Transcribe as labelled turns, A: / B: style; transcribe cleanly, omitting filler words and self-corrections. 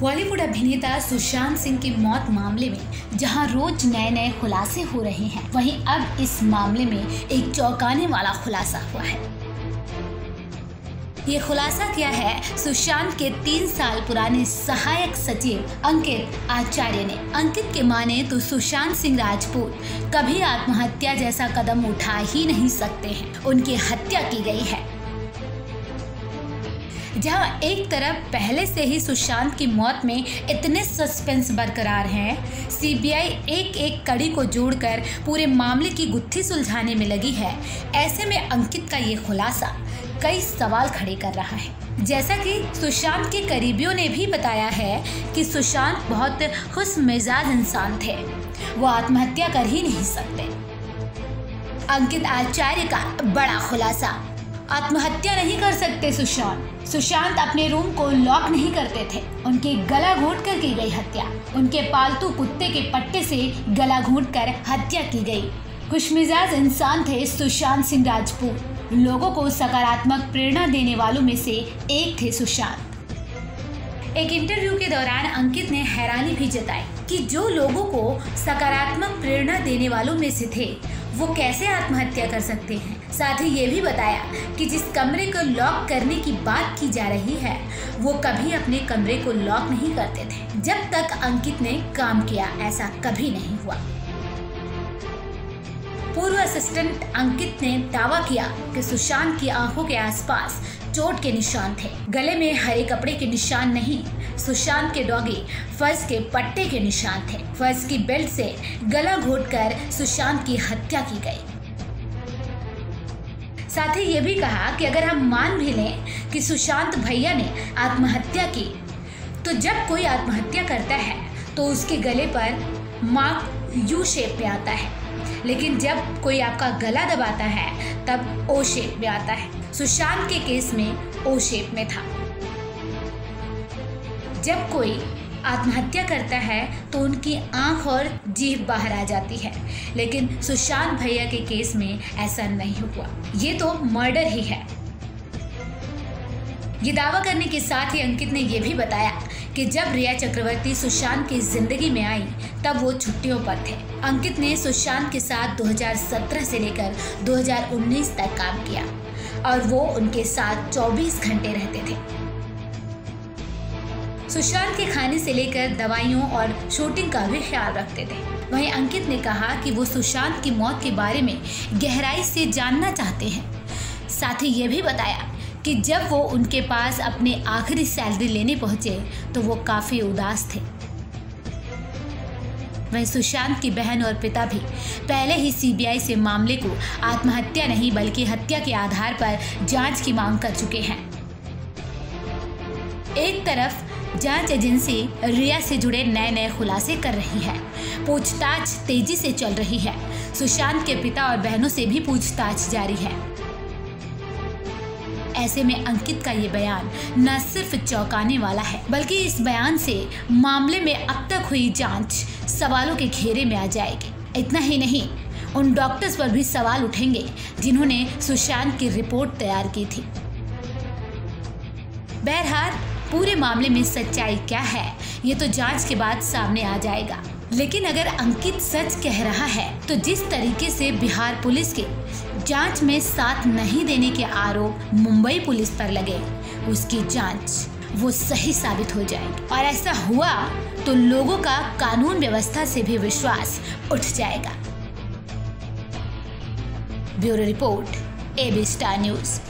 A: बॉलीवुड अभिनेता सुशांत सिंह की मौत मामले में जहां रोज नए नए खुलासे हो रहे हैं, वहीं अब इस मामले में एक चौंकाने वाला खुलासा हुआ है। ये खुलासा किया है सुशांत के 3 साल पुराने सहायक सचिव अंकित आचार्य ने। अंकित के माने तो सुशांत सिंह राजपूत कभी आत्महत्या जैसा कदम उठा ही नहीं सकते हैं, उनकी हत्या की गई है। जहां एक तरफ पहले से ही सुशांत की मौत में इतने सस्पेंस बरकरार हैं, सीबीआई एक एक कड़ी को जोड़कर पूरे मामले की गुत्थी सुलझाने में लगी है, ऐसे में अंकित का ये खुलासा कई सवाल खड़े कर रहा है। जैसा कि सुशांत के करीबियों ने भी बताया है कि सुशांत बहुत खुशमिजाज इंसान थे, वो आत्महत्या कर ही नहीं सकते। अंकित आचार्य का बड़ा खुलासा, आत्महत्या नहीं कर सकते सुशांत अपने रूम को लॉक नहीं करते थे, उनके गला घोंट कर की गई हत्या, उनके पालतू कुत्ते के पट्टे से गला घोंट कर हत्या की गई। खुशमिजाज इंसान थे सुशांत सिंह राजपूत, लोगों को सकारात्मक प्रेरणा देने वालों में से एक थे सुशांत। एक इंटरव्यू के दौरान अंकित ने हैरानी भी जताई कि जो लोगों को सकारात्मक प्रेरणा देने वालों में से थे, वो कैसे आत्महत्या कर सकते हैं। साथ ही ये भी बताया कि जिस कमरे को लॉक करने की बात की जा रही है, वो कभी अपने कमरे को लॉक नहीं करते थे। जब तक अंकित ने काम किया, ऐसा कभी नहीं हुआ। पूर्व असिस्टेंट अंकित ने दावा किया कि सुशांत की आंखों के आसपास चोट के निशान थे, गले में हरे कपड़े के निशान नहीं, सुशांत के डॉगी फर्श के पट्टे के निशान थे। फर्श की बेल्ट से गला घोंटकर सुशांत की हत्या की गई। साथ ही ये भी कहा कि अगर हम मान भी लें कि सुशांत भैया ने आत्महत्या की, तो जब कोई आत्महत्या करता है तो उसके गले पर मार्क यू शेप में आता है, लेकिन जब कोई आपका गला दबाता है तब ओ शेप में आता है। सुशांत के केस में ओ शेप में था। जब कोई आत्महत्या करता है तो उनकी आंख और जीभ बाहर आ जाती है, लेकिन सुशांत भैया के केस में ऐसा नहीं हुआ, ये तो मर्डर ही है। ये दावा करने के साथ ही अंकित ने यह भी बताया कि जब रिया चक्रवर्ती सुशांत की जिंदगी में आई तब वो छुट्टियों पर थे। अंकित ने सुशांत के साथ 2017 से लेकर 2019 तक काम किया और वो उनके साथ 24 घंटे रहते थे। सुशांत के खाने से लेकर दवाइयों और शूटिंग का भी ख्याल रखते थे। वहीं अंकित ने कहा कि वो सुशांत की मौत के बारे में गहराई से जानना चाहते हैं। साथ ही ये भी बताया कि जब वो उनके पास अपनी आखिरी सैलरी लेने पहुंचे तो वो काफी उदास थे। वहीं सुशांत की बहन और पिता भी पहले ही सीबीआई से मामले को आत्महत्या नहीं बल्कि हत्या के आधार पर जांच की मांग कर चुके हैं। एक तरफ जांच एजेंसी रिया से जुड़े नए नए खुलासे कर रही है, पूछताछ तेजी से चल रही है। सुशांत के पिता और बहनों से भी पूछताछ जारी है। ऐसे में अंकित का ये बयान न सिर्फ चौंकाने वाला है, बल्कि इस बयान से मामले में अब तक हुई जांच सवालों के घेरे में आ जाएगी। इतना ही नहीं, उन डॉक्टर्स पर भी सवाल उठेंगे जिन्होंने सुशांत की रिपोर्ट तैयार की थी। बहरहाल पूरे मामले में सच्चाई क्या है, ये तो जांच के बाद सामने आ जाएगा। लेकिन अगर अंकित सच कह रहा है तो जिस तरीके से बिहार पुलिस के जांच में साथ नहीं देने के आरोप मुंबई पुलिस पर लगे, उसकी जांच वो सही साबित हो जाएगी। और ऐसा हुआ तो लोगों का कानून व्यवस्था से भी विश्वास उठ जाएगा। Bureau report, AB star news.